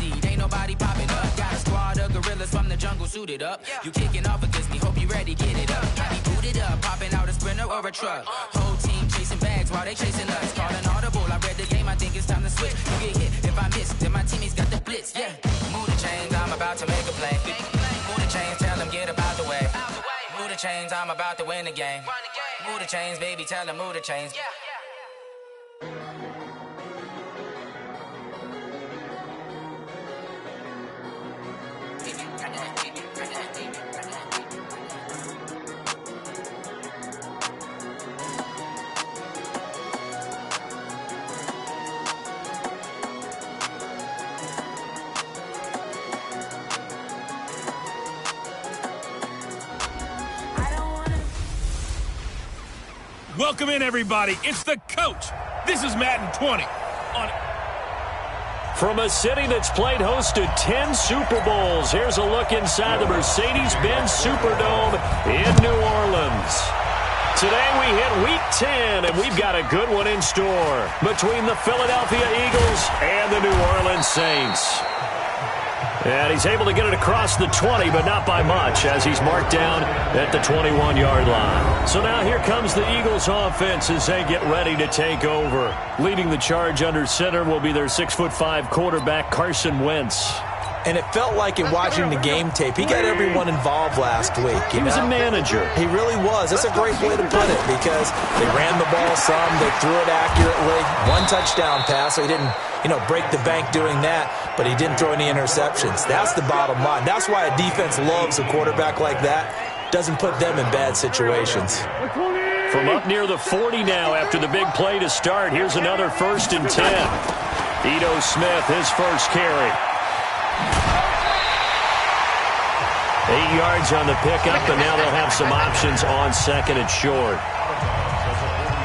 seed, ain't nobody popping up. Got a squad of gorillas from the jungle suited up. You kicking off against me, hope you ready, get it up. I be booted up, popping out a sprinter or a truck. Whole team chasing bags while they chasing us. Calling audible, I read the game, I think it's time to switch. You get hit if I miss, then my teammates got the blitz, yeah. Move the chains, I'm about to make a play. Move the chains, tell them get about the way. Move the chains, I'm about to win the game. Move the chains, baby, tell them move the chains. Welcome in, everybody. It's the coach. This is Madden 20. From a city that's played host to 10 Super Bowls, here's a look inside the Mercedes-Benz Superdome in New Orleans. Today we hit Week 10, and we've got a good one in store between the Philadelphia Eagles and the New Orleans Saints. And he's able to get it across the 20, but not by much, as he's marked down at the 21-yard line. So now here comes the Eagles offense as they get ready to take over. Leading the charge under center will be their 6'5" quarterback, Carson Wentz. And it felt like in watching the game tape, he got everyone involved last week. He was a manager. He really was. That's a great way to put it, because they ran the ball some, they threw it accurately. One touchdown pass, so he didn't, break the bank doing that, but he didn't throw any interceptions. That's the bottom line. That's why a defense loves a quarterback like that. Doesn't put them in bad situations. From up near the 40 now after the big play to start, here's another 1st and 10. Ito Smith, his first carry. 8 yards on the pickup, and now they'll have some options on 2nd and short.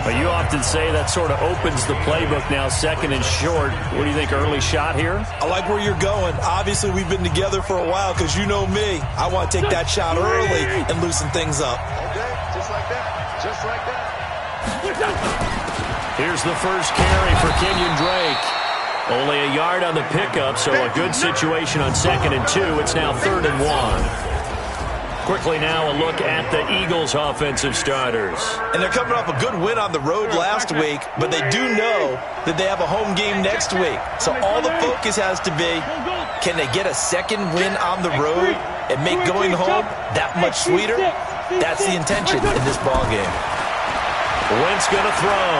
But you often say that sort of opens the playbook now, 2nd and short. What do you think, early shot here? I like where you're going. Obviously, we've been together for a while, because you know me. I want to take that shot early and loosen things up. Okay, just like that. Just like that. Here's the first carry for Kenyon Drake. Only a yard on the pickup, so a good situation on 2nd and 2. It's now 3rd and 1. Quickly now a look at the Eagles' offensive starters. And they're coming off a good win on the road last week, but they do know that they have a home game next week. So all the focus has to be, can they get a second win on the road and make going home that much sweeter? That's the intention in this ball game. Wentz going to throw.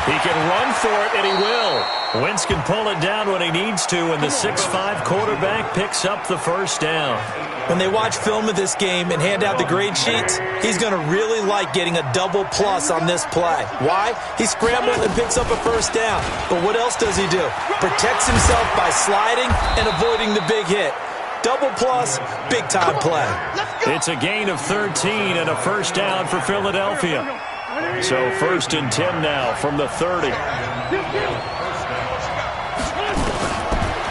He can run for it, and he will. Wentz can pull it down when he needs to, and the 6'5" quarterback picks up the first down. When they watch film of this game and hand out the grade sheets, he's going to really like getting a double plus on this play. Why? He scrambles and picks up a first down. But what else does he do? Protects himself by sliding and avoiding the big hit. Double plus, big-time play. It's a gain of 13 and a first down for Philadelphia. So 1st and 10 now from the 30.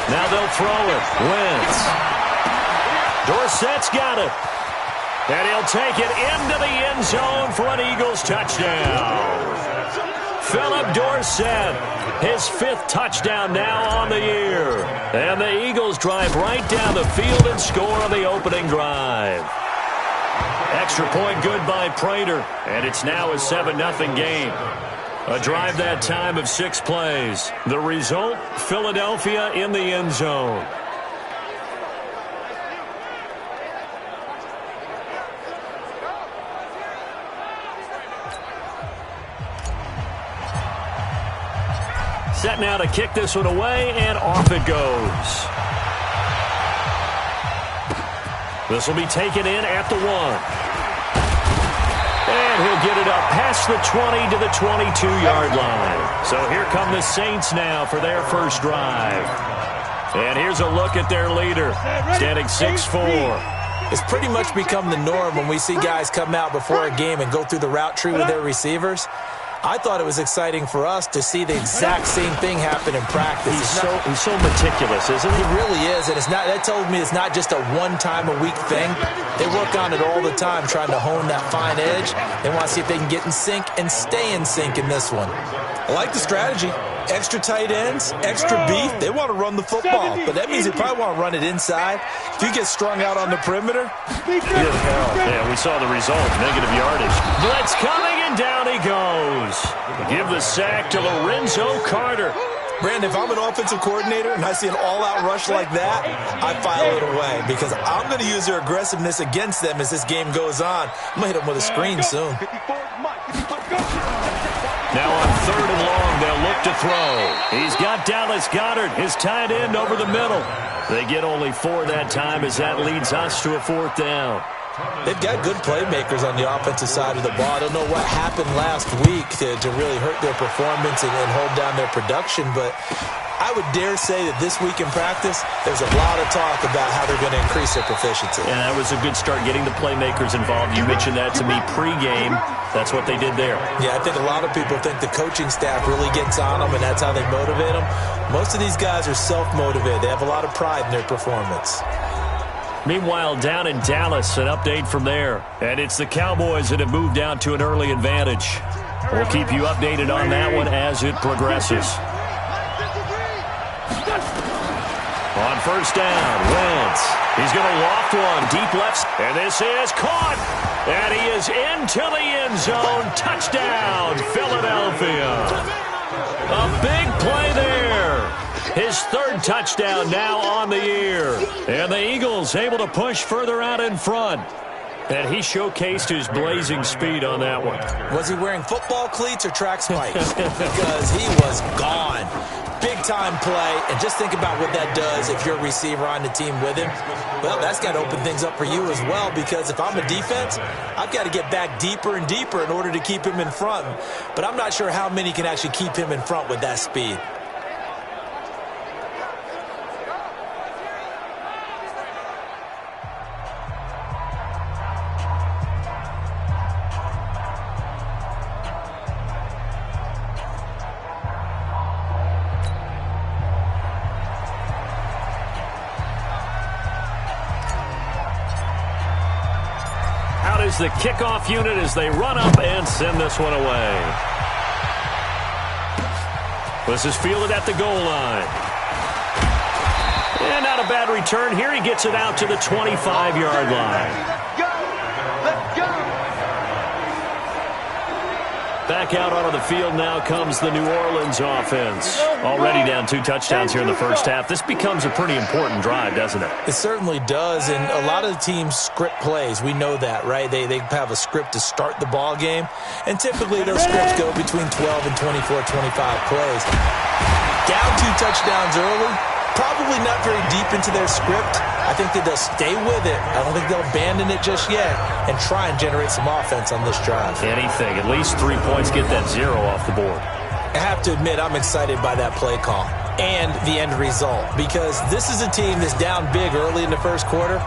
Now they'll throw it. Wentz. Dorsett's got it. And he'll take it into the end zone for an Eagles touchdown. Philip Dorsett, his 5th touchdown now on the year. And the Eagles drive right down the field and score on the opening drive. Extra point good by Prater, and it's now a 7-0 game. A drive that time of 6 plays. The result, Philadelphia in the end zone. Set now to kick this one away, and off it goes. This will be taken in at the 1. And he'll get it up past the 20 to the 22-yard line. So here come the Saints now for their first drive. And here's a look at their leader, standing 6'4". It's pretty much become the norm when we see guys come out before a game and go through the route tree with their receivers. I thought it was exciting for us to see the exact same thing happen in practice. He's so meticulous, isn't he? He really is, and that told me it's not just a one-time-a-week thing. They work on it all the time, trying to hone that fine edge. They want to see if they can get in sync and stay in sync in this one. I like the strategy. Extra tight ends, extra beef, they want to run the football. But that means they probably want to run it inside. If you get strung out on the perimeter, you're hell. Yeah, we saw the result, negative yardage. Blitz coming, and down he goes. Give the sack to Lorenzo Carter. Brandon, if I'm an offensive coordinator and I see an all-out rush like that, I file it away because I'm going to use their aggressiveness against them as this game goes on. I'm going to hit them with a screen soon. Now on 3rd and long, they'll look to throw. He's got Dallas Goedert, his tight end, over the middle. They get only 4 that time as that leads us to a 4th down. They've got good playmakers on the offensive side of the ball. I don't know what happened last week to really hurt their performance and hold down their production, but I would dare say that this week in practice, there's a lot of talk about how they're going to increase their proficiency. And that was a good start, getting the playmakers involved. You mentioned that to me pregame. That's what they did there. Yeah, I think a lot of people think the coaching staff really gets on them, and that's how they motivate them. Most of these guys are self-motivated. They have a lot of pride in their performance. Meanwhile, down in Dallas, an update from there. And it's the Cowboys that have moved down to an early advantage. We'll keep you updated on that one as it progresses. On 1st down, Wentz. He's going to loft one deep left. And this is caught. And he is into the end zone. Touchdown, Philadelphia. A big play there. His 3rd touchdown now on the year. And the Eagles able to push further out in front. And he showcased his blazing speed on that one. Was he wearing football cleats or track spikes? Because he was gone. Big-time play. And just think about what that does if you're a receiver on the team with him. Well, that's got to open things up for you as well, because if I'm a defense, I've got to get back deeper and deeper in order to keep him in front. But I'm not sure how many can actually keep him in front with that speed. Is the kickoff unit as they run up and send this one away. This is fielded at the goal line. And not a bad return here. He gets it out to the 25-yard line. Back out onto the field now comes the New Orleans offense. Already down 2 touchdowns here in the first half. This becomes a pretty important drive, doesn't it? It certainly does, and a lot of the teams script plays. We know that, right? They have a script to start the ball game, and typically those scripts go between 12 and 24, 25 plays. Down 2 touchdowns early, probably not very deep into their script. I think that they'll stay with it. I don't think they'll abandon it just yet and try and generate some offense on this drive. Anything. At least 3 points, get that 0 off the board. I have to admit, I'm excited by that play call and the end result, because this is a team that's down big early in the first quarter,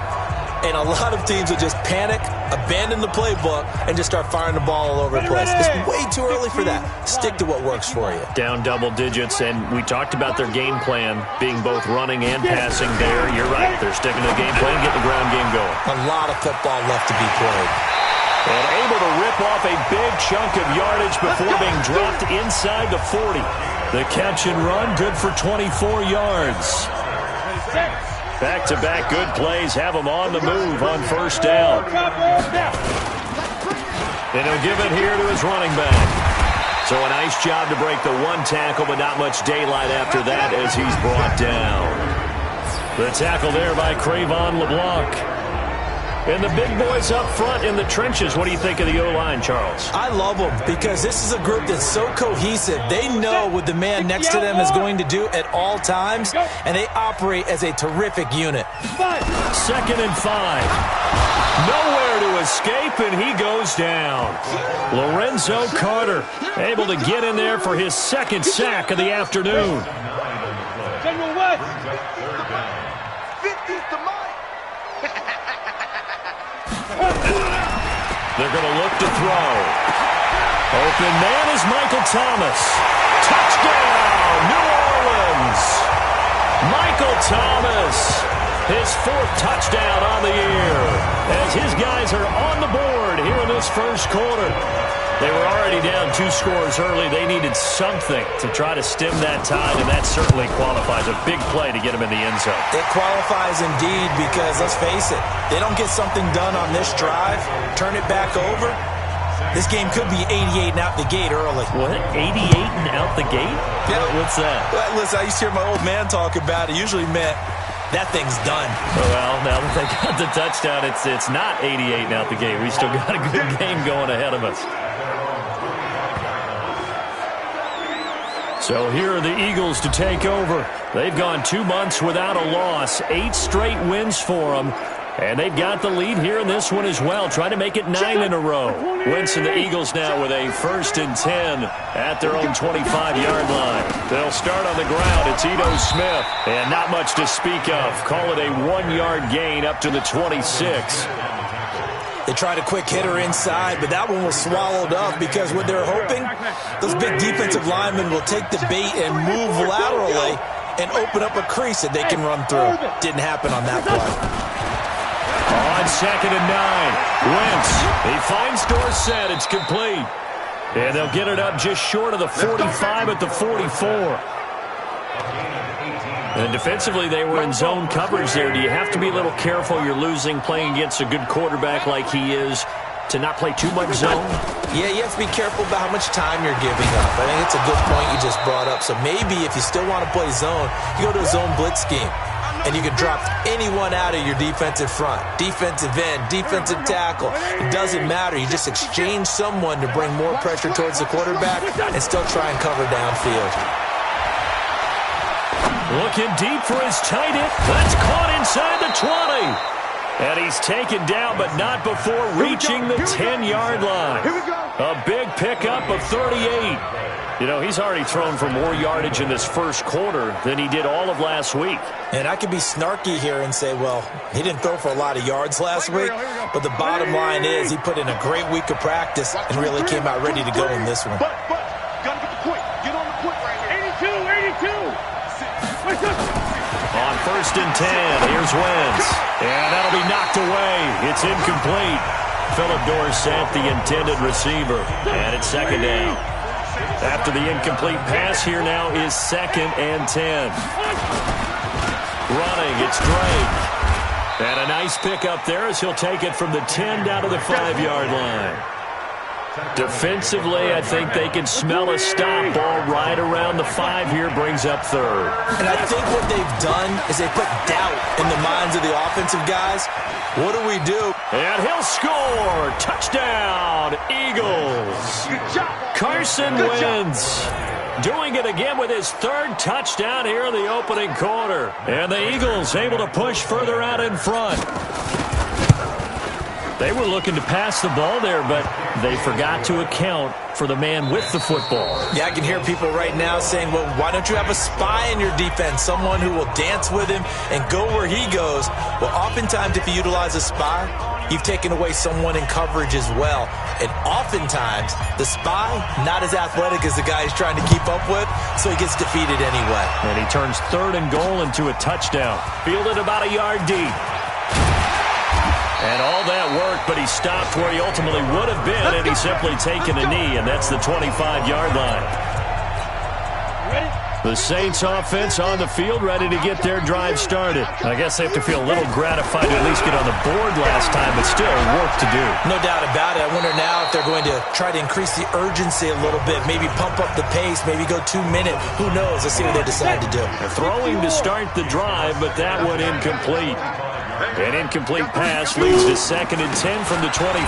and a lot of teams will just panic, abandon the playbook, and just start firing the ball all over the place. It's way too early for that. Stick to what works for you. Down double digits, and we talked about their game plan being both running and passing there. You're right. They're sticking to the game plan, get the ground game going. A lot of football left to be played. And able to rip off a big chunk of yardage before being dropped inside the 40. The catch and run, good for 24 yards. Back-to-back good plays have him on the move on 1st down. And he'll give it here to his running back. So a nice job to break the 1 tackle, but not much daylight after that as he's brought down. The tackle there by Crayvon LeBlanc. And the big boys up front in the trenches. What do you think of the O-line, Charles? I love them because this is a group that's so cohesive. They know what the man next to them is going to do at all times, and they operate as a terrific unit. 2nd and 5. Nowhere to escape, and he goes down. Lorenzo Carter able to get in there for his 2nd sack of the afternoon. General West. 50's the mark. They're going to look to throw. Open man is Michael Thomas. Touchdown, New Orleans. Michael Thomas his 4th touchdown on the year. As his guys are on the board here in this first quarter. They were already down 2 scores early. They needed something to try to stem that tide, and that certainly qualifies. A big play to get them in the end zone. It qualifies indeed because, let's face it, they don't get something done on this drive, turn it back over, this game could be 88 and out the gate early. What? 88 and out the gate? Yeah. What's that? Well, listen, I used to hear my old man talk about it. Usually meant that thing's done. Well, now that they got the touchdown, it's not 88 and out the gate. We still got a good game going ahead of us. So here are the Eagles to take over. They've gone 2 months without a loss, 8 straight wins for them. And they've got the lead here in this one as well, trying to make it 9 in a row. Wentz and the Eagles now with a 1st and 10 at their own 25-yard line. They'll start on the ground. It's Ito Smith. And not much to speak of. Call it a 1-yard gain up to the 26. They tried a quick hitter inside, but that one was swallowed up because what they're hoping, those big defensive linemen will take the bait and move laterally and open up a crease that they can run through. Didn't happen on that play. On 2nd and 9, Wentz. He finds Dorsett. It's complete. And they'll get it up just short of the 45 at the 44. And defensively, they were in zone coverage there. Do you have to be a little careful? You're losing, playing against a good quarterback like he is, to not play too much zone? Yeah, you have to be careful about how much time you're giving up. I think it's a good point you just brought up. So maybe if you still want to play zone, you go to a zone blitz scheme. And you can drop anyone out of your defensive front. Defensive end, defensive tackle. It doesn't matter. You just exchange someone to bring more pressure towards the quarterback and still try and cover downfield. Looking deep for his tight end. That's caught inside the 20. And he's taken down, but not before reaching the 10-yard line. A big pickup of 38. You know, he's already thrown for more yardage in this first quarter than he did all of last week. And I could be snarky here and say, well, he didn't throw for a lot of yards last week, but the bottom line is he put in a great week of practice and really came out ready to go in this one. But, gotta get the point. Get on the point right here. 82. On 1st and 10, here's Wentz. And that'll be knocked away. It's incomplete. Philip Dorsett, the intended receiver. And it's 2nd down. After the incomplete pass, here now is 2nd and 10. Running, it's Drake. And a nice pickup there as he'll take it from the 10 down to the 5-yard line. Defensively, I think they can smell a stop. Ball right around the 5 here, brings up 3rd. And I think what they've done is they put doubt in the minds of the offensive guys. What do? And he'll score. Touchdown, Eagles. Carson Wentz doing it again with his 3rd touchdown here in the opening quarter. And the Eagles able to push further out in front. They were looking to pass the ball there, but they forgot to account for the man with the football. Yeah, I can hear people right now saying, well, why don't you have a spy in your defense, someone who will dance with him and go where he goes? Well, oftentimes if you utilize a spy, you've taken away someone in coverage as well. And oftentimes, the spy, not as athletic as the guy he's trying to keep up with, so he gets defeated anyway. And he turns 3rd and goal into a touchdown. Fielded about a yard deep. And all that work, but he stopped where he ultimately would have been, and he's simply taken a knee, and that's the 25-yard line. The Saints offense on the field, ready to get their drive started. I guess they have to feel a little gratified to at least get on the board last time, but still work to do. No doubt about it. I wonder now if they're going to try to increase the urgency a little bit, maybe pump up the pace, maybe go 2 minutes. Who knows? Let's see what they decide to do. They're throwing to start the drive, but that one incomplete. An incomplete pass leads to 2nd and 10 from the 25.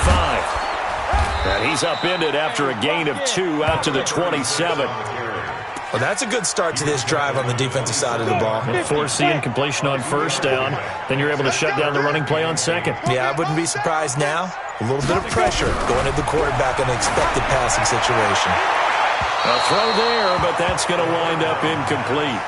And he's upended after a gain of 2 out to the 27. Well, that's a good start to this drive on the defensive side of the ball. Force the incompletion on 1st down. Then you're able to shut down the running play on 2nd. Yeah, I wouldn't be surprised now. A little bit of pressure going at the quarterback in an expected passing situation. A throw there, but that's going to wind up incomplete.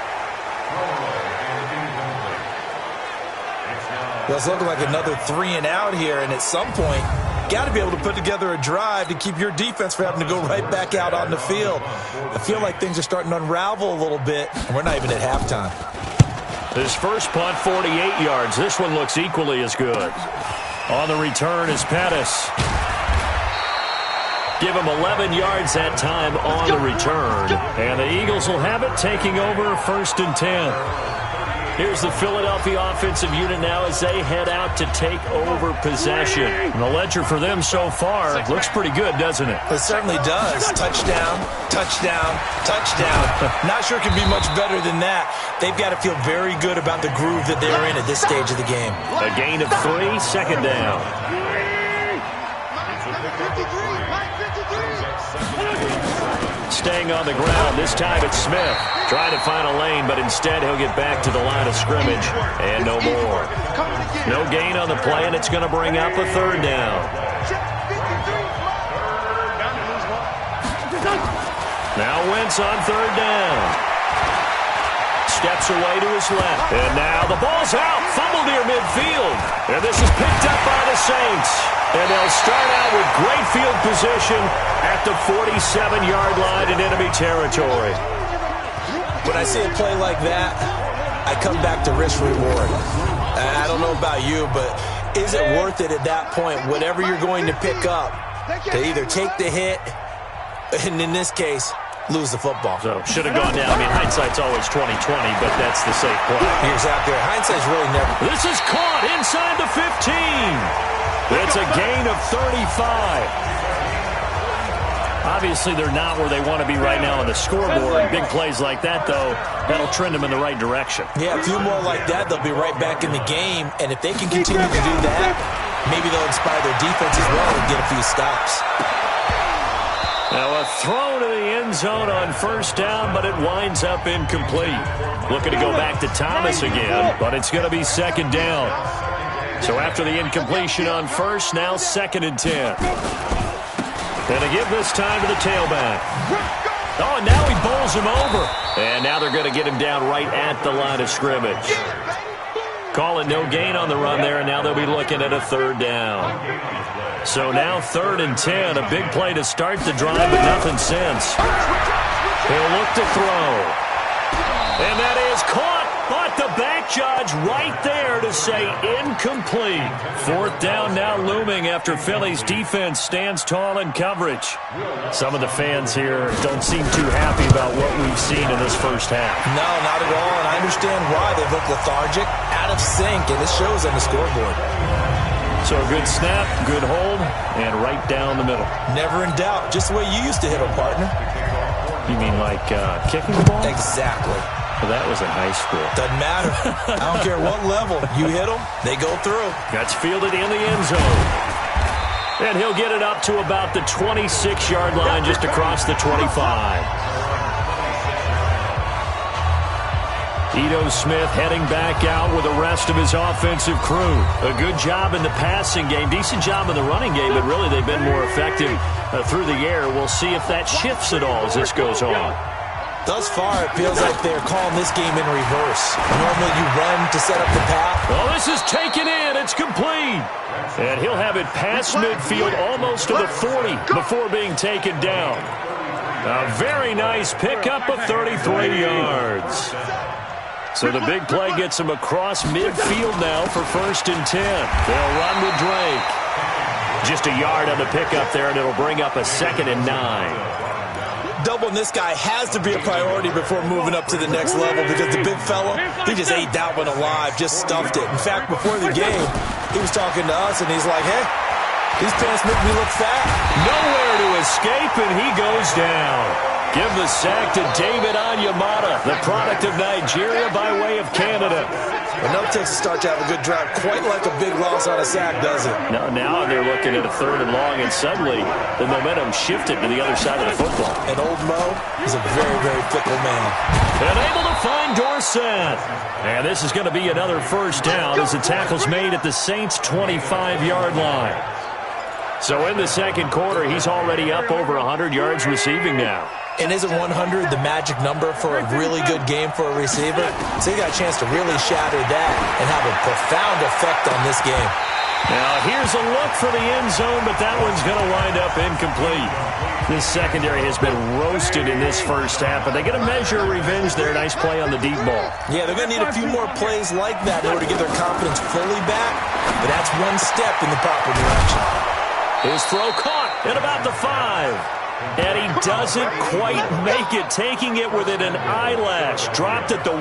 Well, it's looking like another 3 and out here, and at some point, got to be able to put together a drive to keep your defense from having to go right back out on the field. I feel like things are starting to unravel a little bit, and we're not even at halftime. His first punt, 48 yards. This one looks equally as good. On the return is Pettis. Give him 11 yards that time on the return. And the Eagles will have it, taking over 1st and 10. Here's the Philadelphia offensive unit now as they head out to take over possession. And the ledger for them so far looks pretty good, doesn't it? It certainly does. Touchdown, touchdown, touchdown. Not sure it can be much better than that. They've got to feel very good about the groove that they're in at this stage of the game. A gain of 3, 2nd down. Staying on the ground. This time it's Smith. Trying to find a lane, but instead he'll get back to the line of scrimmage. And no more. No gain on the play, and it's going to bring up a 3rd down. Now Wentz on 3rd down. Steps away to his left. And now the ball's out. Fumble near midfield. And this is picked up by the Saints. And they'll start out with great field position at the 47-yard line in enemy territory. When I see a play like that, I come back to risk-reward. I don't know about you, but is it worth it at that point, whatever you're going to pick up, to either take the hit, and in this case, lose the football? So, should have gone down. I mean, hindsight's always 20/20, but that's the safe play. You're exactly right. Hindsight's really never. This is caught inside the 15. It's a gain of 35. Obviously, they're not where they want to be right now on the scoreboard. Big plays like that, though, that'll trend them in the right direction. Yeah, a few more like that, they'll be right back in the game. And if they can continue to do that, maybe they'll inspire their defense as well and get a few stops. Now a throw to the end zone on 1st down, but it winds up incomplete. Looking to go back to Thomas again, but it's going to be 2nd down. So after the incompletion on 1st, now 2nd and 10. And to give this time to the tailback. Oh, and now he bowls him over. And now they're going to get him down right at the line of scrimmage. Call it no gain on the run there, and now they'll be looking at a 3rd down. So now 3rd and 10, a big play to start the drive, but nothing since. He'll look to throw. And that is caught, but the back judge right there to say incomplete. 4th down now looming after Philly's defense stands tall in coverage. Some of the fans here don't seem too happy about what we've seen in this first half. No, not at all, and I understand why. They look lethargic, out of sync, and it shows on the scoreboard. So a good snap, good hold, and right down the middle. Never in doubt, just the way you used to hit them, partner. You mean like kicking the ball? Exactly. Well, that was in high school. Doesn't matter. I don't care what level. You hit them, they go through. That's fielded in the end zone. And he'll get it up to about the 26-yard line, just across the 25. Ito Smith heading back out with the rest of his offensive crew. A good job in the passing game, decent job in the running game, but really they've been more effective through the air. We'll see if that shifts at all as this goes on. Thus far, it feels like they're calling this game in reverse. Normally you run to set up the path. Well, this is taken in. It's complete. And he'll have it past midfield almost to the 40 before being taken down. A very nice pickup of 33 yards. So the big play gets him across midfield now for 1st and 10. They'll run with Drake. Just a yard on the pickup there, and it'll bring up a 2nd and 9. Doubling this guy has to be a priority before moving up to the next level because the big fella, he just ate that one alive, just stuffed it. In fact, before the game, he was talking to us, and he's like, hey, these pants make me look fat. Nowhere to escape, and he goes down. Give the sack to David Onyemata, the product of Nigeria by way of Canada. Enough takes a start to have a good drive, quite like a big loss on a sack, does it? No, now they're looking at a 3rd and long, and suddenly the momentum shifted to the other side of the football. And old Mo is a very, very fickle man. And able to find Dorsett. And this is going to be another 1st down as the tackle's made at the Saints' 25-yard line. So in the 2nd quarter, he's already up over 100 yards receiving now. And isn't 100 the magic number for a really good game for a receiver? So he got a chance to really shatter that and have a profound effect on this game. Now, here's a look for the end zone, but that one's going to wind up incomplete. This secondary has been roasted in this first half, but they get a measure of revenge there. Nice play on the deep ball. Yeah, they're going to need a few more plays like that in order to get their confidence fully back, but that's one step in the proper direction. His throw caught at about the 5. And he doesn't quite make it, taking it within an eyelash. Dropped at the 1.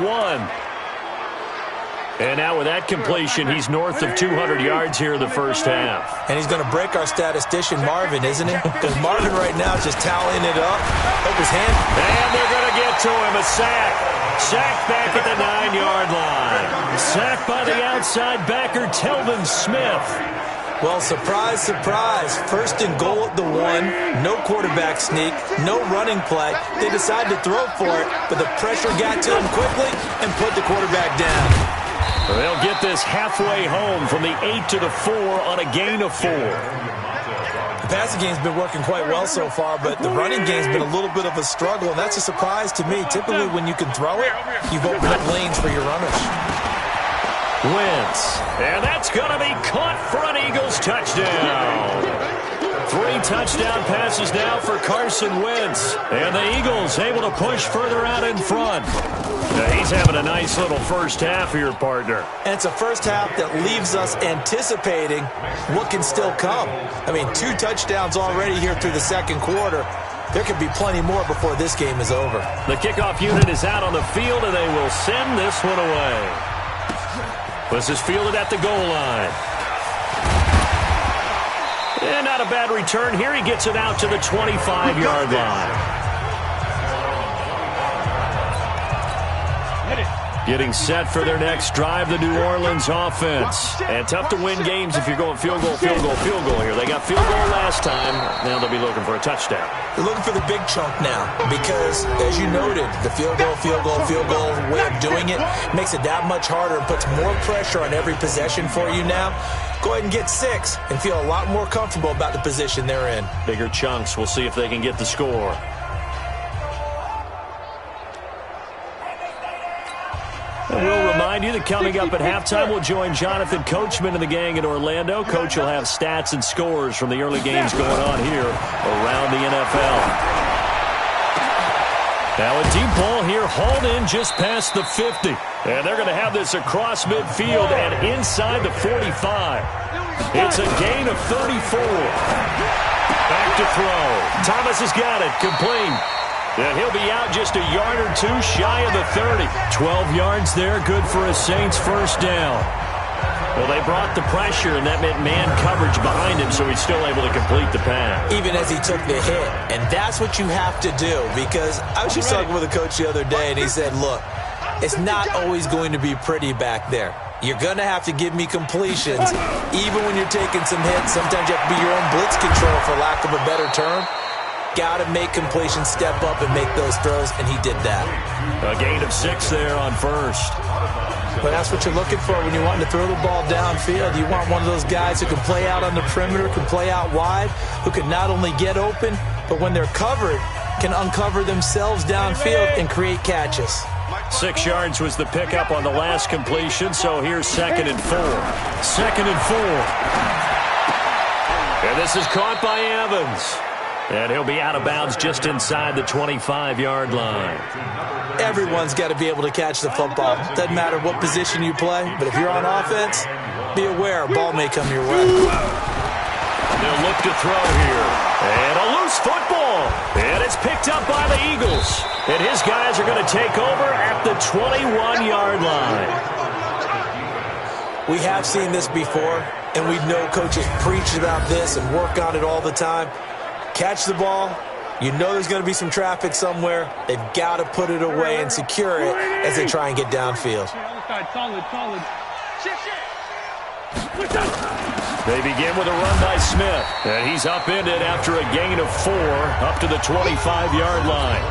And now with that completion, he's north of 200 yards here in the first half. And he's going to break our statistician, Marvin, isn't he? Because Marvin right now is just tallying it up. Hope his hand. And they're going to get to him. A sack. Sack back at the 9-yard line. Sacked by the outside backer, Telvin Smith. Well, surprise, surprise. First and goal at the 1. No quarterback sneak. No running play. They decided to throw for it, but the pressure got to him quickly and put the quarterback down. They'll get this halfway home from the 8 to the 4 on a gain of 4. The passing game's been working quite well so far, but the running game's been a little bit of a struggle, and that's a surprise to me. Typically, when you can throw it, you've opened up lanes for your runners. Wentz, and that's going to be caught for an Eagles touchdown. 3 touchdown passes now for Carson Wentz, and the Eagles able to push further out in front. Now he's having a nice little first half here, partner. And it's a first half that leaves us anticipating what can still come. I mean, 2 touchdowns already here through the second quarter. There could be plenty more before this game is over. The kickoff unit is out on the field, and they will send this one away. This is fielded at the goal line. And not a bad return here. He gets it out to the 25-yard line. Getting set for their next drive, the New Orleans offense. And tough to win games if you're going field goal, field goal, field goal here. They got field goal last time. Now they'll be looking for a touchdown. They're looking for the big chunk now because, as you noted, the field goal way of doing it makes it that much harder and puts more pressure on every possession for you now. Go ahead and get 6 and feel a lot more comfortable about the position they're in. Bigger chunks. We'll see if they can get the score. And we'll remind you that coming up at halftime, we'll join Jonathan Coachman and the gang in Orlando. Coach will have stats and scores from the early games going on here around the NFL. Now a deep ball here, hauled in just past the 50. And they're going to have this across midfield and inside the 45. It's a gain of 34. Back to throw. Thomas has got it. Complete. And he'll be out just a yard or 2 shy of the 30. 12 yards there, good for a Saints first down. Well, they brought the pressure, and that meant man coverage behind him, so he's still able to complete the pass. Even as he took the hit. And that's what you have to do, because I was just talking with a coach the other day, and he said, look, it's not always going to be pretty back there. You're going to have to give me completions, even when you're taking some hits. Sometimes you have to be your own blitz control, for lack of a better term. Got to make completions, step up, and make those throws, and he did that. A gain of 6 there on first. But that's what you're looking for when you want to throw the ball downfield. You want one of those guys who can play out on the perimeter, can play out wide, who can not only get open, but when they're covered, can uncover themselves downfield and create catches. 6 yards was the pickup on the last completion, so here's 2nd and 4. 2nd and 4. And this is caught by Evans. And he'll be out of bounds just inside the 25-yard line. Everyone's got to be able to catch the football. Doesn't matter what position you play, but if you're on offense, be aware a ball may come your way. They'll look to throw here. And a loose football. And it's picked up by the Eagles. And his guys are going to take over at the 21-yard line. We have seen this before, and we know coaches preach about this and work on it all the time. Catch the ball. You know there's going to be some traffic somewhere. They've got to put it away and secure it as they try and get downfield. They begin with a run by Smith. And he's upended after a gain of 4 up to the 25-yard line.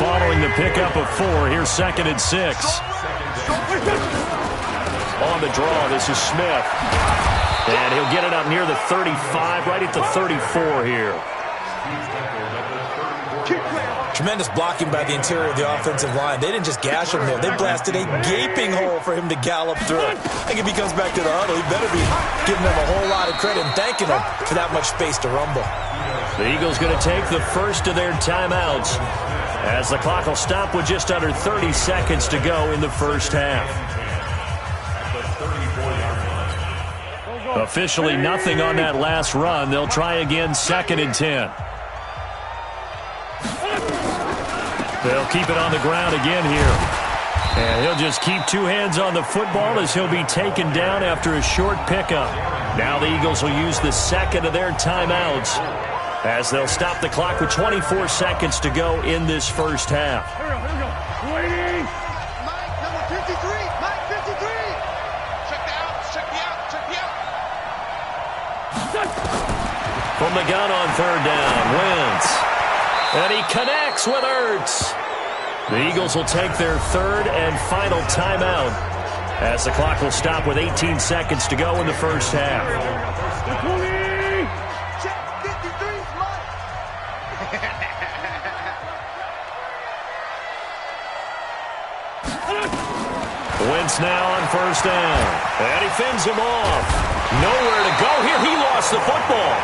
Following the pickup of 4, here's 2nd and 6. On the draw, this is Smith. And he'll get it up near the 35, right at the 34 here. Tremendous blocking by the interior of the offensive line. They didn't just gash him there. They blasted a gaping hole for him to gallop through. I think if he comes back to the huddle, he better be giving them a whole lot of credit and thanking them for that much space to rumble. The Eagles going to take the first of their timeouts as the clock will stop with just under 30 seconds to go in the first half. Officially nothing on that last run. They'll try again 2nd and 10. They'll keep it on the ground again here. And he'll just keep 2 hands on the football as he'll be taken down after a short pickup. Now the Eagles will use the second of their timeouts as they'll stop the clock with 24 seconds to go in this first half. Here we go. Waiting. Mike, number 53. Mike, 53. Check the out. Check the out. Check the out. From the gun on 3rd down, Wentz. And he connects with Ertz. The Eagles will take their 3rd and final timeout as the clock will stop with 18 seconds to go in the first half. Check 53, Mike. Wentz now on 1st down. And he fends him off. Nowhere to go here. He lost the football.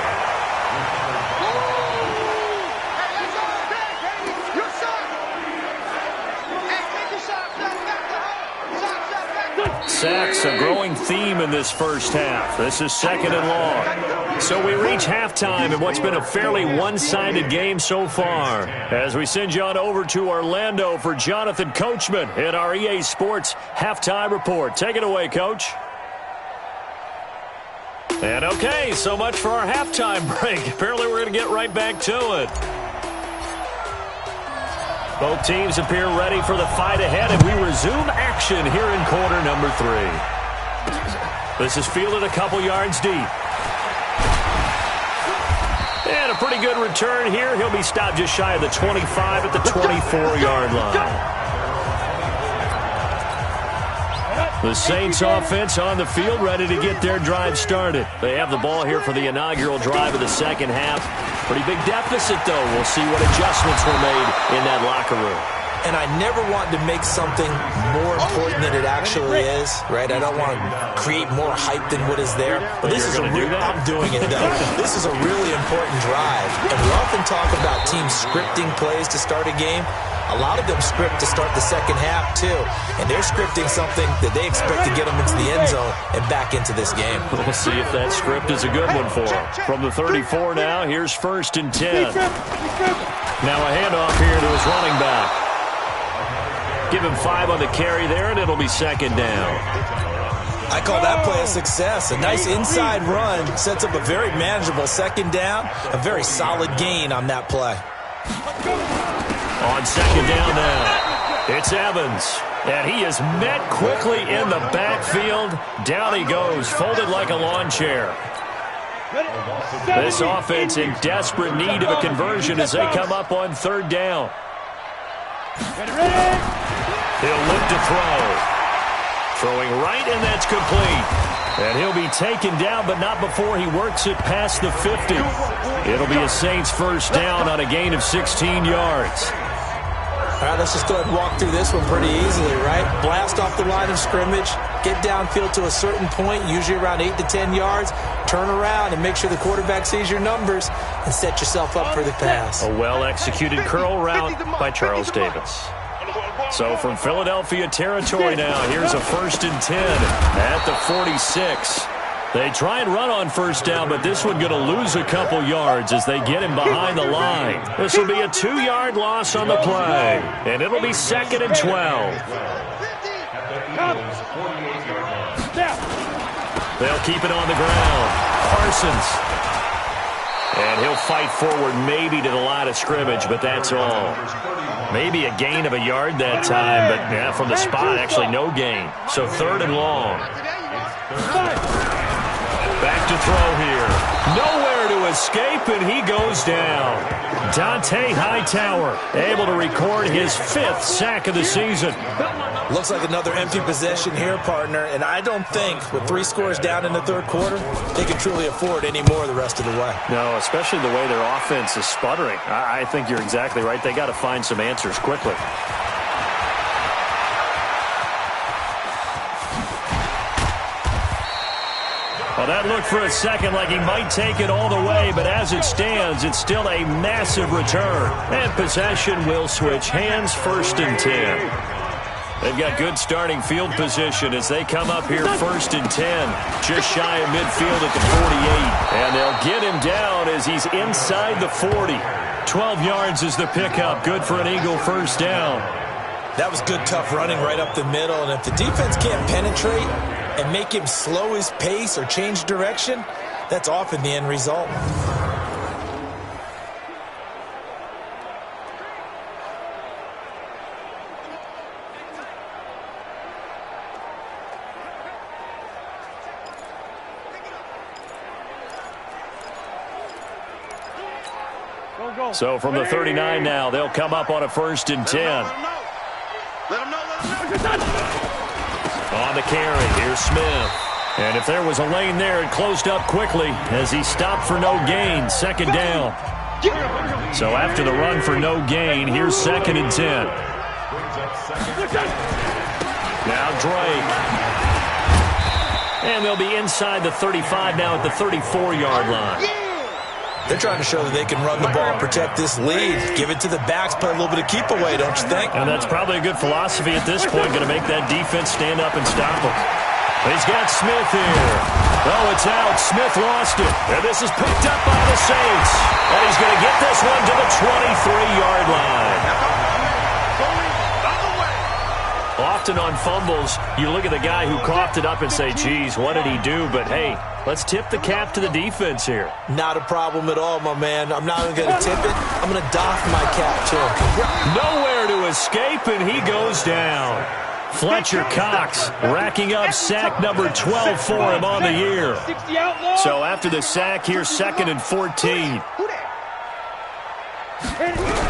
Sacks, a growing theme in this first half. This is 2nd and long. So we reach halftime in what's been a fairly one-sided game so far. As we send you on over to Orlando for Jonathan Coachman in our EA Sports Halftime Report. Take it away, Coach. And okay, so much for our halftime break. Apparently we're going to get right back to it. Both teams appear ready for the fight ahead, and we resume action here in quarter number 3. This is fielded a couple yards deep. And a pretty good return here. He'll be stopped just shy of the 25 at the 24-yard line. The Saints offense on the field ready to get their drive started. They have the ball here for the inaugural drive of the second half. Pretty big deficit, though. We'll see what adjustments were made in that locker room. And I never want to make something more important than it actually is, right? I don't want to create more hype than what is there. But this is I'm doing it, though. This is a really important drive. And we often talk about teams scripting plays to start a game. A lot of them script to start the second half, too. And they're scripting something that they expect to get them into the end zone and back into this game. We'll see if that script is a good one for them. From the 34 now, here's 1st and 10. Now a handoff here to his running back. Give him 5 on the carry there, and it'll be 2nd down. I call that play a success. A nice inside run sets up a very manageable 2nd down. A very solid gain on that play. On 2nd down now, it's Evans. And he is met quickly in the backfield. Down he goes, folded like a lawn chair. This offense in desperate need of a conversion as they come up on 3rd down. He'll look to throw. Throwing right, and that's complete. And he'll be taken down, but not before he works it past the 50. It'll be a Saints 1st down on a gain of 16 yards. All right, let's just go ahead and walk through this one pretty easily, right? Blast off the line of scrimmage, get downfield to a certain point, usually around 8 to 10 yards, turn around and make sure the quarterback sees your numbers and set yourself up for the pass. A well-executed curl route by Charles Davis. So from Philadelphia territory now, here's a 1st and 10 at the 46. They try and run on 1st down, but this one going to lose a couple yards as they get him behind the line. This will be a 2-yard loss on the play, and it'll be 2nd and 12. They'll keep it on the ground. Parsons. And he'll fight forward maybe to the line of scrimmage, but that's all. Maybe a gain of a yard that time, but yeah, from the spot, actually no gain. So 3rd and long. Back to throw here. Nowhere to escape, and he goes down. Dante Hightower able to record his 5th sack of the season. Looks like another empty possession here, partner, and I don't think with 3 scores down in the third quarter, they can truly afford any more the rest of the way. No, especially the way their offense is sputtering. I think you're exactly right. They got to find some answers quickly. Well, that looked for a second like he might take it all the way, but as it stands, it's still a massive return. And possession will switch hands, 1st and 10. They've got good starting field position as they come up here 1st and 10, just shy of midfield at the 48. And they'll get him down as he's inside the 40. 12 yards is the pickup. Good for an Eagle 1st down. That was good, tough running right up the middle, and if the defense can't penetrate and make him slow his pace or change direction, that's often the end result. So from the 39 now, they'll come up on a 1st and 10. Let him know. On the carry, here's Smith. And if there was a lane there, it closed up quickly as he stopped for no gain, 2nd down. So after the run for no gain, here's 2nd and 10. Now Drake. And they'll be inside the 35 now at the 34-yard line. They're trying to show that they can run the ball and protect this lead. Give it to the backs, play a little bit of keep away, don't you think? And that's probably a good philosophy at this point, going to make that defense stand up and stop them. He's got Smith here. Oh, it's out. Smith lost it. And this is picked up by the Saints. And he's going to get this one to the 23-yard line. Often on fumbles, you look at the guy who coughed it up and say, geez, what did he do? But, hey, let's tip the cap to the defense here. Not a problem at all, my man. I'm not even going to tip it. I'm going to doff my cap to him. Nowhere to escape, and he goes down. Fletcher Cox racking up sack number 12 for him on the year. So after the sack, here's 2nd and 14.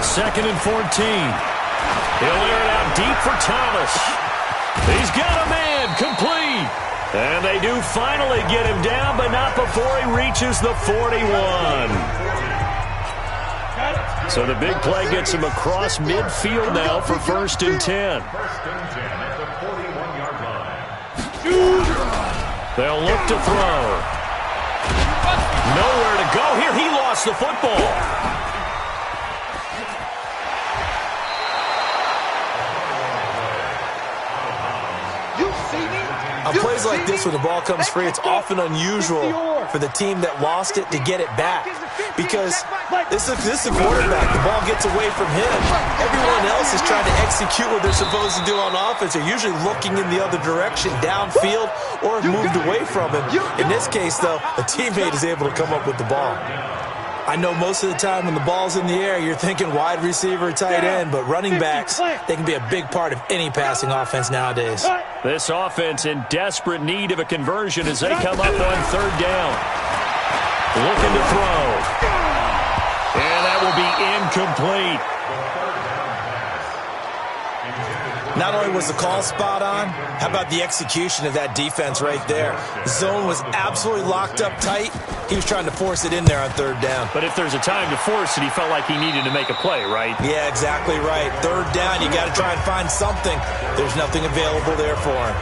2nd and 14. He'll air it out deep for Thomas. He's got a man complete. And they do finally get him down, but not before he reaches the 41. So the big play gets him across midfield now for 1st and 10. They'll look to throw. Nowhere to go here. He lost the football. On plays like this where the ball comes free, it's often unusual for the team that lost it to get it back. Because this is the quarterback. The ball gets away from him. Everyone else is trying to execute what they're supposed to do on offense. They're usually looking in the other direction, downfield, or have moved away from him. In this case, though, a teammate is able to come up with the ball. I know most of the time when the ball's in the air, you're thinking wide receiver, tight end, but running backs, they can be a big part of any passing offense nowadays. This offense in desperate need of a conversion as they come up on 3rd down. Looking to throw. And that will be incomplete. Not only was the call spot on, how about the execution of that defense right there? The zone was absolutely locked up tight. He was trying to force it in there on 3rd down. But if there's a time to force it, he felt like he needed to make a play, right? Yeah, exactly right. 3rd down, you got to try and find something. There's nothing available there for him.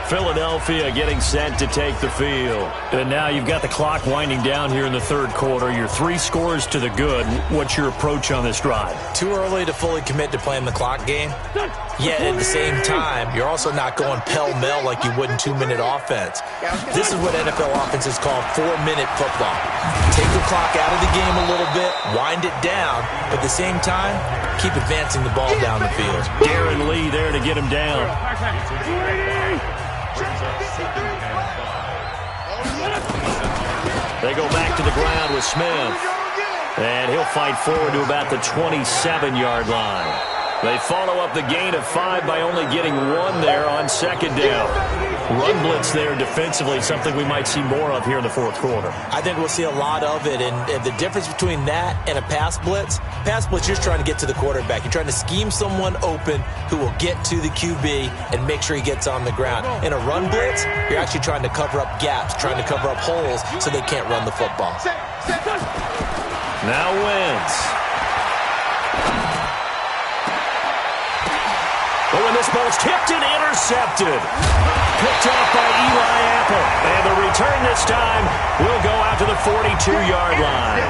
Philadelphia getting set to take the field. And now you've got the clock winding down here in the 3rd quarter. You're 3 scores to the good. What's your approach on this drive? Too early to fully commit to playing the clock game. Yet at the same time, you're also not going pell-mell like you would in 2-minute offense. This is what NFL offenses call 4-minute football. Take the clock out of the game a little bit, wind it down, but at the same time, keep advancing the ball down the field. Darren Lee there to get him down. They go back to the ground with Smith. And he'll fight forward to about the 27-yard line. They follow up the gain of 5 by only getting 1 there on 2nd down. run blitz there defensively, something we might see more of here in the fourth quarter. I think we'll see a lot of it, and the difference between that and a pass blitz, you're just trying to get to the quarterback. You're trying to scheme someone open who will get to the QB and make sure he gets on the ground. In a run blitz, you're actually trying to cover up gaps, trying to cover up holes so they can't run the football. Now Wentz. Oh, and this ball's tipped and intercepted. Picked up by Eli Apple. And the return this time will go out to the 42-yard line.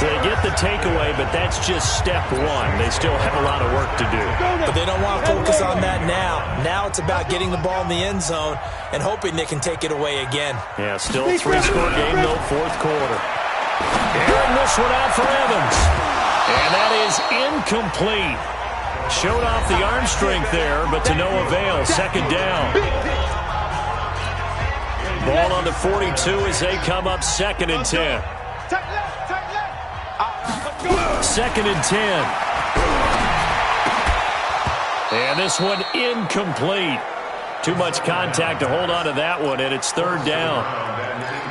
So they get the takeaway, but that's just step one. They still have a lot of work to do. But they don't want to focus on that now. Now it's about getting the ball in the end zone and hoping they can take it away again. Yeah, still a three-score game, though, fourth quarter. Airing this one out for Evans. And that is incomplete. Showed off the arm strength there, but to no avail. Second down. Ball on the 42 as they come up 2nd and 10. Second and 10. And this one incomplete. Too much contact to hold on to that one, and it's 3rd down.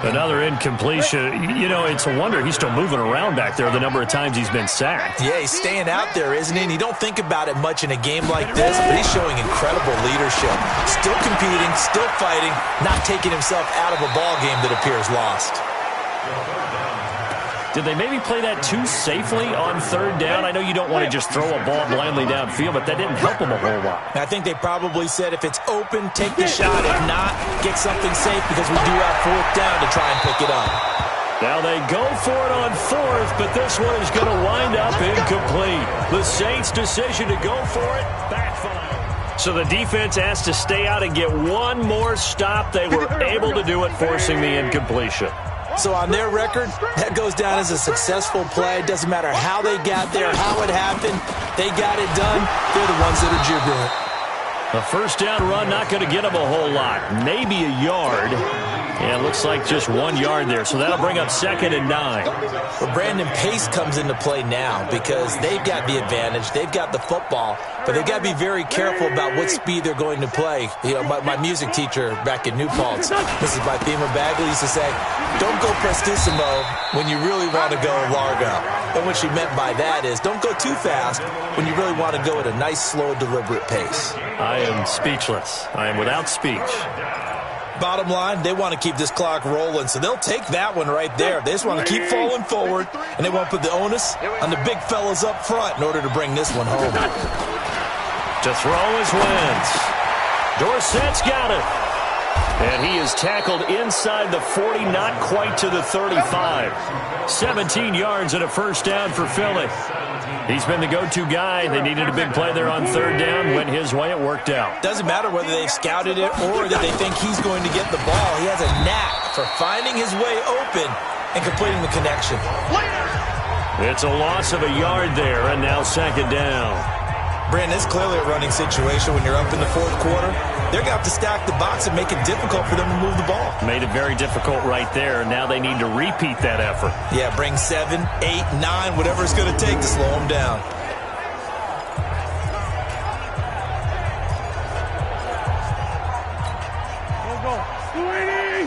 Another incompletion. You know, it's a wonder he's still moving around back there the number of times he's been sacked. Yeah, he's staying out there, isn't he? And you don't think about it much in a game like this, but he's showing incredible leadership. Still competing, still fighting, not taking himself out of a ball game that appears lost. Did they maybe play that too safely on 3rd down? I know you don't want to just throw a ball blindly downfield, but that didn't help them a whole lot. I think they probably said if it's open, take the shot. If not, get something safe because we do have 4th down to try and pick it up. Now they go for it on 4th, but this one is going to wind up incomplete. The Saints' decision to go for it backfired. So the defense has to stay out and get one more stop. They were able to do it, forcing the incompletion. So on their record, that goes down as a successful play. It doesn't matter how they got there, how it happened. They got it done. They're the ones that are jubilant. A 1st down run, not going to get them a whole lot. Maybe a yard. Yeah, it looks like just 1 yard there. So that'll bring up 2nd and 9. Well, Brandon, pace comes into play now because they've got the advantage. They've got the football, but they've got to be very careful about what speed they're going to play. You know, my music teacher back in New Paltz, Mrs. Bythema Bagley, used to say, don't go prestissimo when you really want to go largo. And what she meant by that is don't go too fast when you really want to go at a nice, slow, deliberate pace. I am speechless. I am without speech. Bottom line, they want to keep this clock rolling, so they'll take that one right there. They just want to keep falling forward, and they want to put the onus on the big fellas up front in order to bring this one home. To throw is Wentz. Dorsett's got it. And he is tackled inside the 40, not quite to the 35. 17 yards and a 1st down for Philly. He's been the go-to guy. They needed a big play there on 3rd down. Went his way. It worked out. Doesn't matter whether they've scouted it or that they think he's going to get the ball. He has a knack for finding his way open and completing the connection. It's a loss of a yard there, and now 2nd down. Brandon, it's clearly a running situation when you're up in the 4th quarter. They're going to have to stack the box and make it difficult for them to move the ball. Made it very difficult right there. Now they need to repeat that effort. Yeah, bring 7, 8, 9, whatever it's going to take to slow them down. Go. 280.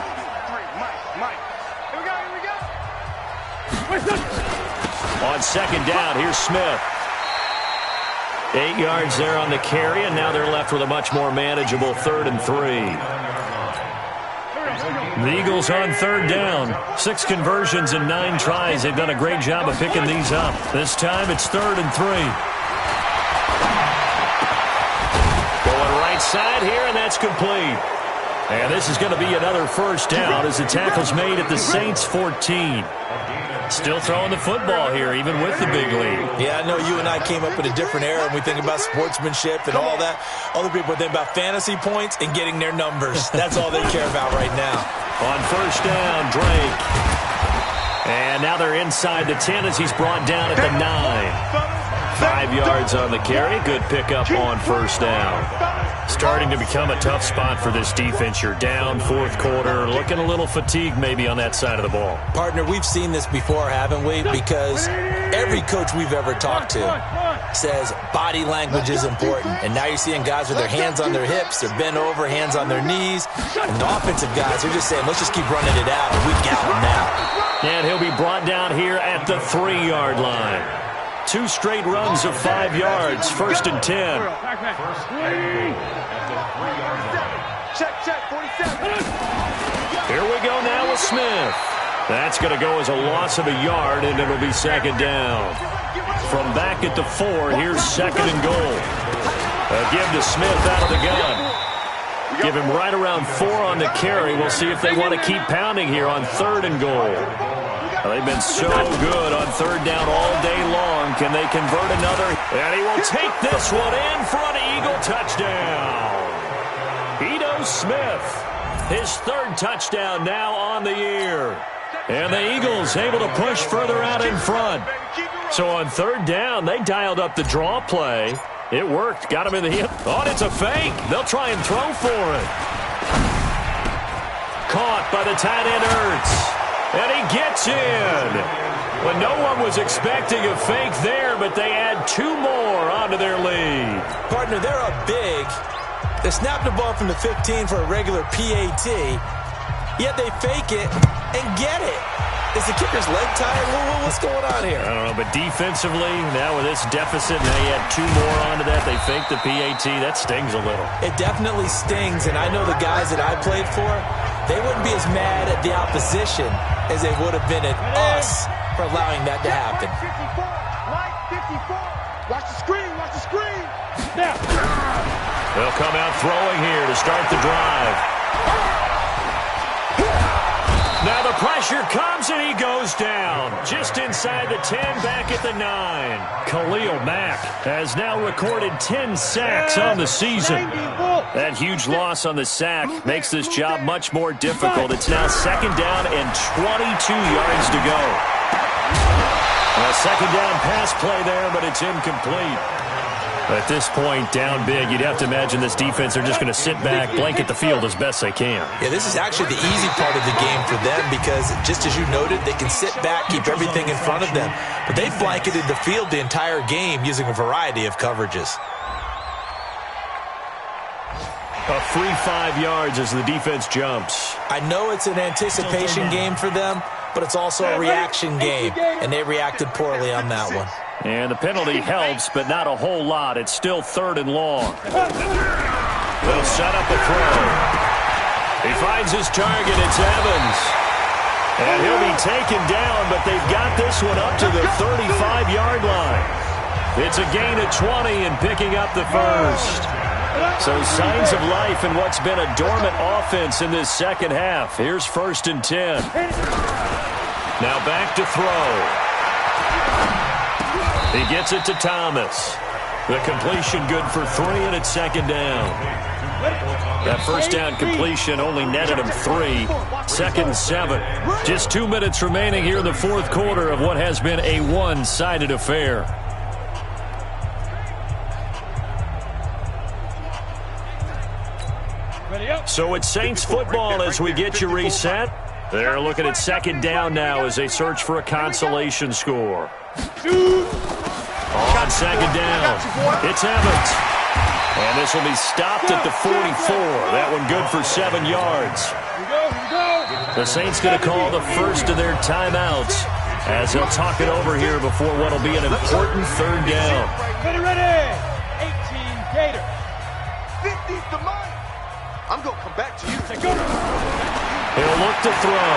Mike. Here we go. On 2nd down, here's Smith. 8 yards there on the carry, and now they're left with a much more manageable 3rd and 3. The Eagles on 3rd down. 6 conversions and 9 tries. They've done a great job of picking these up. This time it's 3rd and 3. Going right side here, and that's complete. And this is going to be another 1st down as the tackle's made at the Saints' 14. Still throwing the football here, even with the big lead. Yeah, I know you and I came up in a different era, and we think about sportsmanship and all that. Other people think about fantasy points and getting their numbers. That's all they care about right now. On 1st down, Drake. And now they're inside the 10 as he's brought down at the 9. 5 yards on the carry. Good pickup on 1st down. Starting to become a tough spot for this defense. You're down 4th quarter. Looking a little fatigued maybe on that side of the ball. Partner, we've seen this before, haven't we? Because every coach we've ever talked to says body language is important. And now you're seeing guys with their hands on their hips, they're bent over, hands on their knees. And the offensive guys are just saying, let's just keep running it out, and we got him now. And he'll be brought down here at the 3-yard line. 2 straight runs of 5 yards, 1st and 10. Check, 47. Here we go now with Smith. That's going to go as a loss of a yard, and it'll be 2nd down. From back at the 4, here's 2nd and goal. A give to Smith out of the gun. Give him right around 4 on the carry. We'll see if they want to keep pounding here on 3rd and goal. Well, they've been so good on 3rd down all day long. Can they convert another? And he will take this one in for an Eagle touchdown. Ito Smith, his 3rd touchdown now on the year. And the Eagles able to push further out in front. So on 3rd down, they dialed up the draw play. It worked. Got him in the hip. Oh, and it's a fake. They'll try and throw for it. Caught by the tight end Ertz. And he gets in. Well, no one was expecting a fake there, but they add 2 more onto their lead. Partner, they're up big. They snap the ball from the 15 for a regular PAT, yet they fake it and get it. Is the kicker's leg tired? What's going on here? I don't know, but defensively, now with this deficit, now you add 2 more onto that. They fake the PAT. That stings a little. It definitely stings, and I know the guys that I played for, they wouldn't be as mad at the opposition as they would have been at us for allowing that to happen. 54. Watch the screen. Now. They'll come out throwing here to start the drive. Now the pressure comes and he goes down. Just inside the 10, back at the 9. Khalil Mack has now recorded 10 sacks on the season. That huge loss on the sack makes this job much more difficult. It's now 2nd down and 22 yards to go. A 2nd down pass play there, but it's incomplete. At this point, down big, you'd have to imagine this defense are just going to sit back, blanket the field as best they can. Yeah, this is actually the easy part of the game for them because, just as you noted, they can sit back, keep everything in front of them. But they blanketed the field the entire game using a variety of coverages. A free 5 yards as the defense jumps. I know it's an anticipation game for them, but it's also a reaction game, and they reacted poorly on that one. And the penalty helps, but not a whole lot. It's still 3rd and long. They'll set up the throw. He finds his target. It's Evans. And he'll be taken down, but they've got this one up to the 35-yard line. It's a gain of 20 and picking up the 1st. So signs of life in what's been a dormant offense in this 2nd half. Here's 1st and 10. Now back to throw. He gets it to Thomas. The completion good for 3, and it's 2nd down. That 1st down completion only netted him 3. 2nd and 7. Just 2 minutes remaining here in the 4th quarter of what has been a one-sided affair. So it's Saints football as we get you reset. They're looking at 2nd down now as they search for a consolation score. On 2nd down, it's Evans. And this will be stopped at the 44. That one good for 7 yards. The Saints going to call the first of their timeouts as they'll talk it over here before what will be an important 3rd down. Ready. 18 Gator. 50's the money. I'm going to come back to you. He'll look to throw.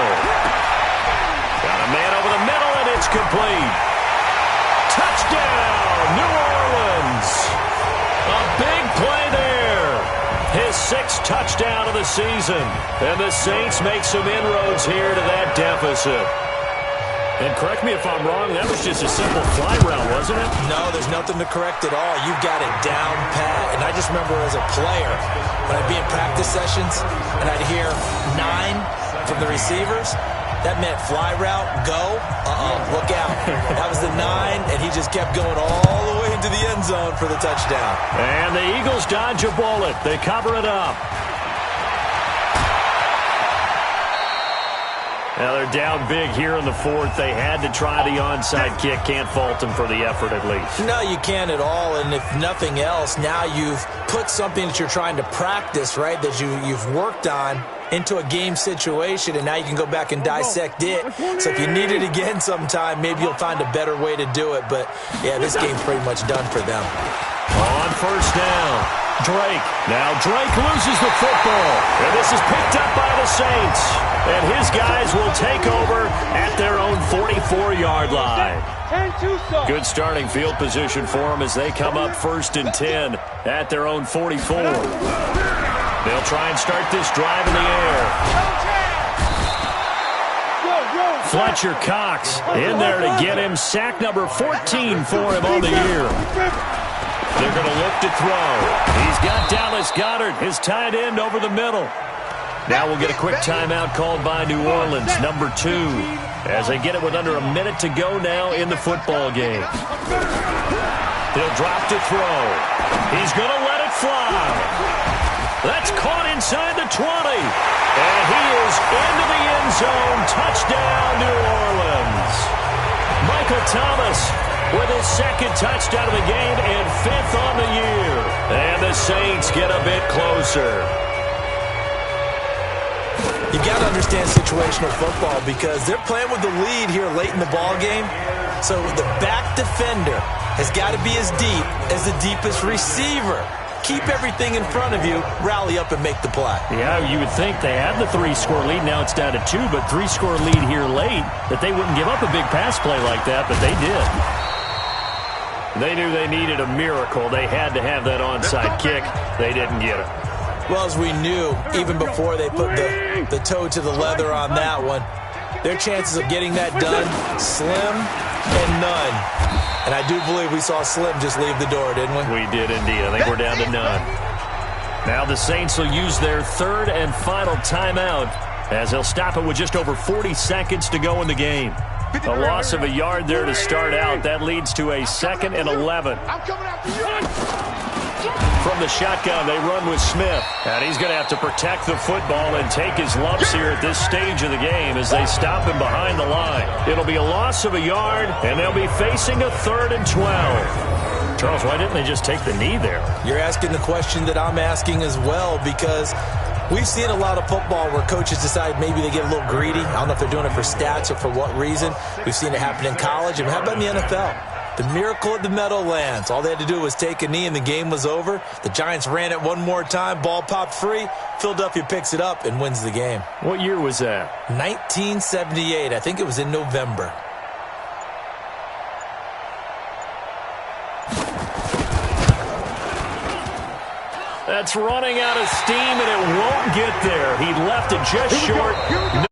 Got a man over the middle, and it's complete. Touchdown, New Orleans. A big play there. His 6th touchdown of the season. And the Saints make some inroads here to that deficit. And correct me if I'm wrong, that was just a simple fly route, wasn't it? No, there's nothing to correct at all. You got it down pat. And I just remember as a player, when I'd be in practice sessions and I'd hear 9 from the receivers, that meant fly route, go, look out. That was the 9, and he just kept going all the way into the end zone for the touchdown. And the Eagles dodge a bullet. They cover it up. Now they're down big here in the fourth. They had to try the onside kick. Can't fault them for the effort at least. No, you can't at all. And if nothing else, now you've put something that you're trying to practice, right, that you've worked on into a game situation, and now you can go back and dissect it. So if you need it again sometime, maybe you'll find a better way to do it. But, yeah, this game's pretty much done for them. On first down, Drake. Now Drake loses the football, and this is picked up by the Saints. And his guys will take over at their own 44-yard line. Good starting field position for them as they come up 1st and 10 at their own 44. They'll try and start this drive in the air. Fletcher Cox in there to get him. Sack number 14 for him on the year. They're going to look to throw. He's got Dallas Goedert, his tight end, over the middle. Now we'll get a quick timeout called by New Orleans, number 2, as they get it with under a minute to go now in the football game. They'll drop to throw. He's going to let it fly. That's caught inside the 20. And he is into the end zone. Touchdown, New Orleans. Michael Thomas with his 2nd touchdown of the game and 5th on the year. And the Saints get a bit closer. You got to understand situational football because they're playing with the lead here late in the ball game. So the back defender has got to be as deep as the deepest receiver. Keep everything in front of you, rally up and make the play. Yeah, you would think they had the 3-score lead. Now it's down to 2, but 3-score lead here late, that they wouldn't give up a big pass play like that, but they did. They knew they needed a miracle. They had to have that onside kick. They didn't get it. Well, as we knew, even before they put the toe to the leather on that one, their chances of getting that done, slim and none. And I do believe we saw Slim just leave the door, didn't we? We did indeed. I think we're down to none. Now the Saints will use their 3rd and final timeout as they'll stop it with just over 40 seconds to go in the game. A loss of a yard there to start out. That leads to a 2nd and 11. I'm coming after you. From the shotgun, they run with Smith. And he's going to have to protect the football and take his lumps here at this stage of the game as they stop him behind the line. It'll be a loss of a yard, and they'll be facing a 3rd and 12. Charles, why didn't they just take the knee there? You're asking the question that I'm asking as well because we've seen a lot of football where coaches decide maybe they get a little greedy. I don't know if they're doing it for stats or for what reason. We've seen it happen in college. And how about in the NFL? The miracle of the Meadowlands. All they had to do was take a knee and the game was over. The Giants ran it one more time. Ball popped free. Philadelphia picks it up and wins the game. What year was that? 1978. I think it was in November. That's running out of steam, and it won't get there. He left it just short.